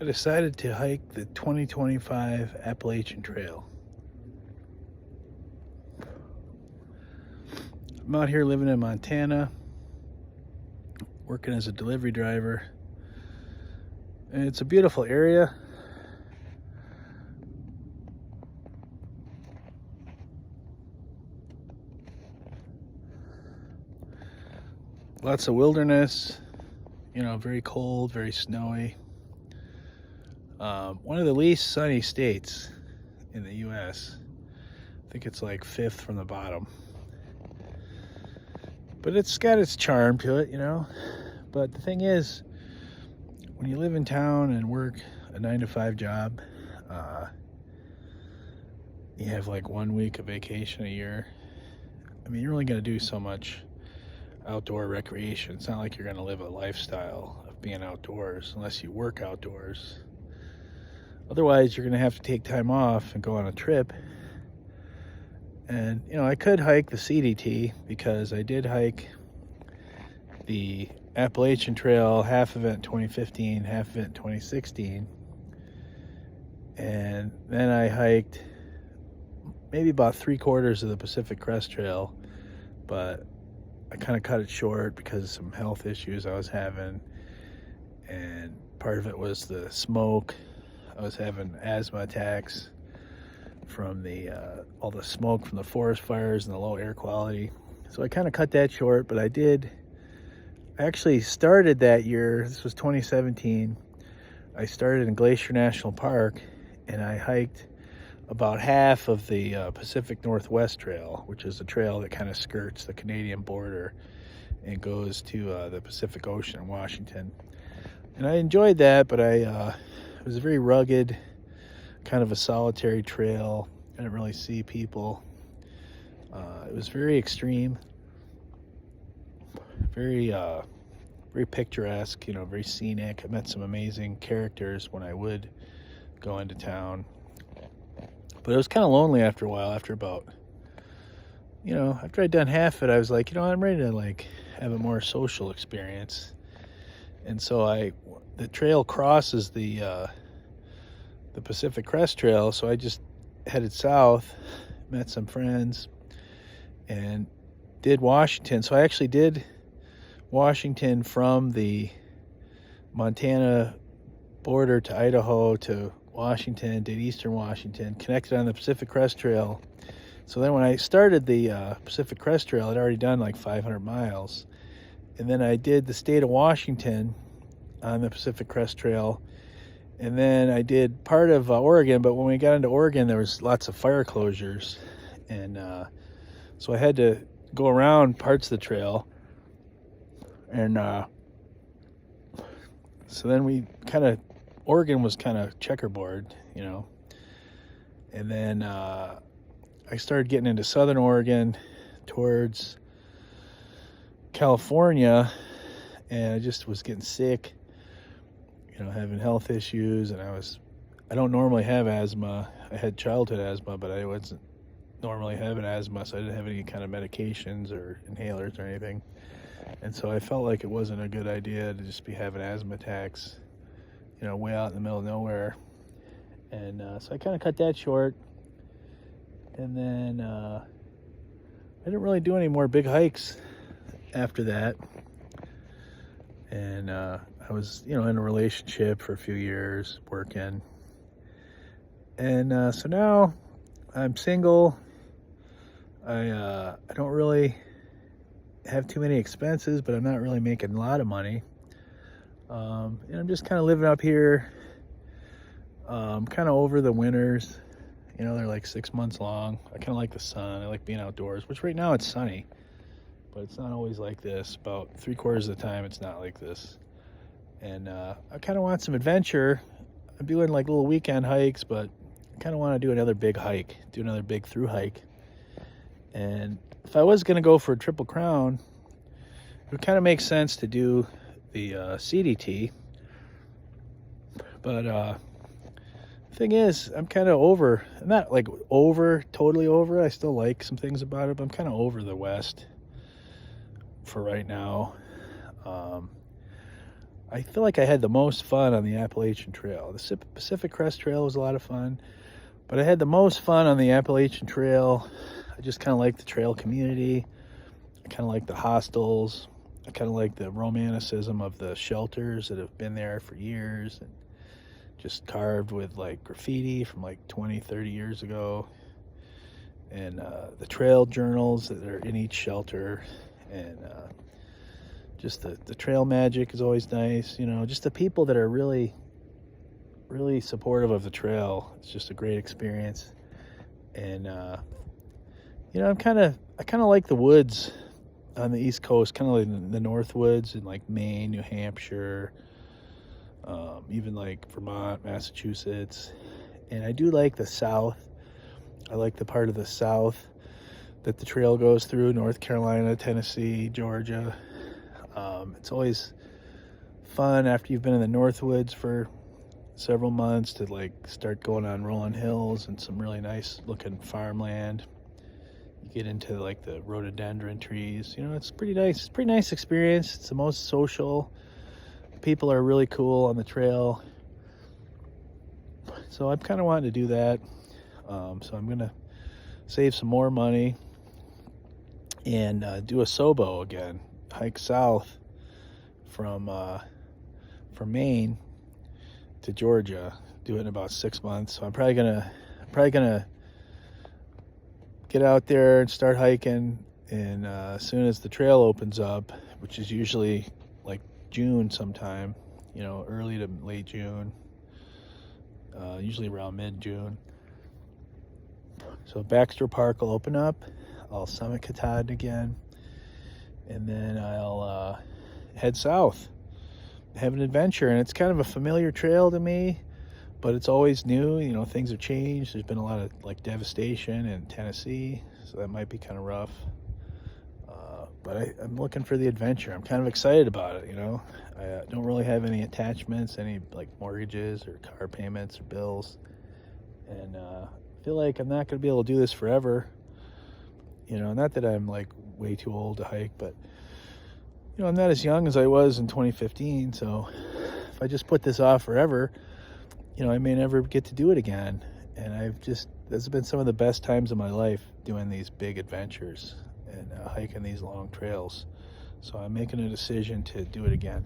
I decided to hike the 2025 Appalachian Trail. I'm out here living in Montana, working as a delivery driver. And it's a beautiful area. Lots of wilderness, very cold, very snowy. One of the least sunny states in the U.S. I think it's like fifth from the bottom. But it's got its charm to it, But the thing is, when you live in town and work a 9-to-5 job, you have like 1 week of vacation a year. I mean, you're only going to do so much outdoor recreation. It's not like you're going to live a lifestyle of being outdoors unless you work outdoors. Otherwise, you're going to have to take time off and go on a trip. And, I could hike the CDT because I did hike the Appalachian Trail, half of it in 2015, half of it in 2016. And then I hiked maybe about 3/4 of the Pacific Crest Trail, but I kind of cut it short because of some health issues I was having. And part of it was the smoke. I was having asthma attacks from all the smoke from the forest fires and the low air quality. So I kind of cut that short, but I actually started that year. This was 2017. I started in Glacier National Park, and I hiked about half of the Pacific Northwest Trail, which is a trail that kind of skirts the Canadian border and goes to the Pacific Ocean in Washington. And I enjoyed that, but it was a very rugged, kind of a solitary trail. I didn't really see people. It was very extreme, very picturesque, very scenic. I met some amazing characters when I would go into town. But it was kind of lonely after a while. After I'd done half of it, I was like, I'm ready to have a more social experience. And so the trail crosses the Pacific Crest Trail, so I just headed south, met some friends, and did Washington. So I actually did Washington from the Montana border to Idaho to Washington, did Eastern Washington, connected on the Pacific Crest Trail. So then when I started the Pacific Crest Trail, I'd already done like 500 miles. And then I did the state of Washington on the Pacific Crest Trail. And then I did part of Oregon, but when we got into Oregon, there was lots of fire closures. And so I had to go around parts of the trail. And so then Oregon was kind of checkerboard, And then I started getting into Southern Oregon towards California, and I just was getting sick, having health issues, and I don't normally have asthma. I had childhood asthma, but I wasn't normally having asthma, so I didn't have any kind of medications or inhalers or anything. And so I felt like it wasn't a good idea to just be having asthma attacks, way out in the middle of nowhere. And so I kind of cut that short. And then I didn't really do any more big hikes after that. And I was, in a relationship for a few years, working. And so now I'm single. I don't really have too many expenses, but I'm not really making a lot of money. And I'm just kind of living up here, kind of over the winters. They're like 6 months long. I kind of like the sun. I like being outdoors, which right now it's sunny, but it's not always like this. About 3/4 of the time it's not like this. And I kind of want some adventure. I'm doing like little weekend hikes, but I kind of want to do another big hike, do another big through hike. And if I was going to go for a Triple Crown, it would kind of make sense to do the CDT. But the thing is, I'm kind of I'm not like totally over. I still like some things about it, but I'm kind of over the West for right now. I feel like I had the most fun on the Appalachian Trail. The Pacific Crest Trail was a lot of fun, but I had the most fun on the Appalachian Trail. I just kind of like the trail community. I kind of like the hostels. I kind of like the romanticism of the shelters that have been there for years and just carved with like graffiti from like 20, 30 years ago. And the trail journals that are in each shelter. And just the trail magic is always nice. You know, just the people that are really, really supportive of the trail. It's just a great experience. And, you know, I kind of like the woods on the East Coast, kind of like the North Woods in like Maine, New Hampshire, even like Vermont, Massachusetts. And I do like the South. I like the part of the South that the trail goes through, North Carolina, Tennessee, Georgia. It's always fun after you've been in the North Woods for several months to like start going on rolling hills and some really nice looking farmland. You get into like the rhododendron trees. You know, it's pretty nice. It's a pretty nice experience. It's the most social. People are really cool on the trail. So I'm kind of wanting to do that. So I'm going to save some more money and do a SOBO again. Hike south from Maine to Georgia. Do it in about 6 months. So I'm probably gonna get out there and start hiking. And as soon as the trail opens up, which is usually like June sometime, you know, early to late June, usually around mid-June. So Baxter Park will open up. I'll summit Katahdin again, and then I'll head south, have an adventure. And it's kind of a familiar trail to me, but it's always new. You know, things have changed. There's been a lot of like devastation in Tennessee, so that might be kind of rough. But I'm looking for the adventure. I'm kind of excited about it. You know, I don't really have any attachments, any like mortgages or car payments or bills, and I feel like I'm not going to be able to do this forever. You know, not that I'm like way too old to hike, but you know, I'm not as young as I was in 2015. So if I just put this off forever, you know, I may never get to do it again. And this has been some of the best times of my life doing these big adventures and hiking these long trails. So I'm making a decision to do it again.